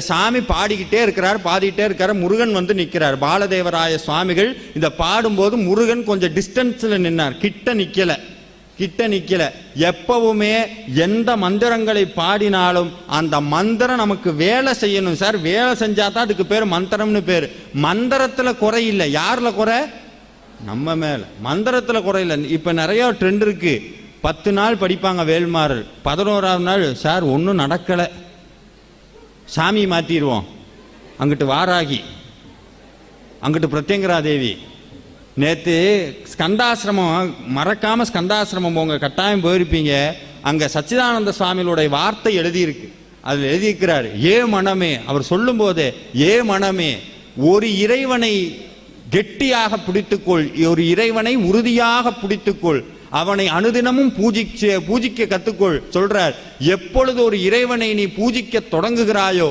சாமி பாடிக்கிட்டே இருக்கிறார், பாடிக்கிட்டே இருக்காரு. முருகன் வந்து நிற்கிறார். பாலதேவராய சுவாமிகள் இந்த பாடும்போது முருகன் கொஞ்சம் டிஸ்டன்ஸ்ல நின்னார், கிட்ட நிக்கல. எப்பவுமே எந்த மந்திரங்களை பாடினாலும் அந்த மந்திரம் நமக்கு வேலை செய்யணும் சார். வேலை செஞ்சாதான் அதுக்கு பேர் மந்திரம்னு பேர். மந்திரத்துல குறை இல்லை. யாருல குறை? நம்ம மேல. மந்திரத்துல குறை இல்லை. இப்ப நிறைய ட்ரெண்ட் இருக்கு. 10 நாள் படிப்பாங்க வேல்மாறல், 11ஆவது நாள் சார் ஒன்றும் நடக்கலை, சாமி மாற்றிடுவோம், அங்கிட்டு வாராகி, அங்கிட்டு பிரத்யங்கரா தேவி. நேற்று ஸ்கந்தாசிரமம், மறக்காமல் ஸ்கந்தாசிரமம் போங்க, கட்டாயம் போயிருப்பீங்க. அங்கே சச்சிதானந்த சுவாமிகளுடைய வார்த்தை எழுதியிருக்கு. அதில் எழுதியிருக்கிறார், ஏ மனமே, அவர் சொல்லும் போதே, ஏ மனமே ஒரு இறைவனை கெட்டியாக பிடித்துக்கொள், ஒரு இறைவனை உறுதியாக பிடித்துக்கொள், அவனை அனுதினமும் பூஜிக்க கத்துக்கொள் சொல்றார். எப்பொழுது ஒரு இறைவனை நீ பூஜிக்க தொடங்குகிறாயோ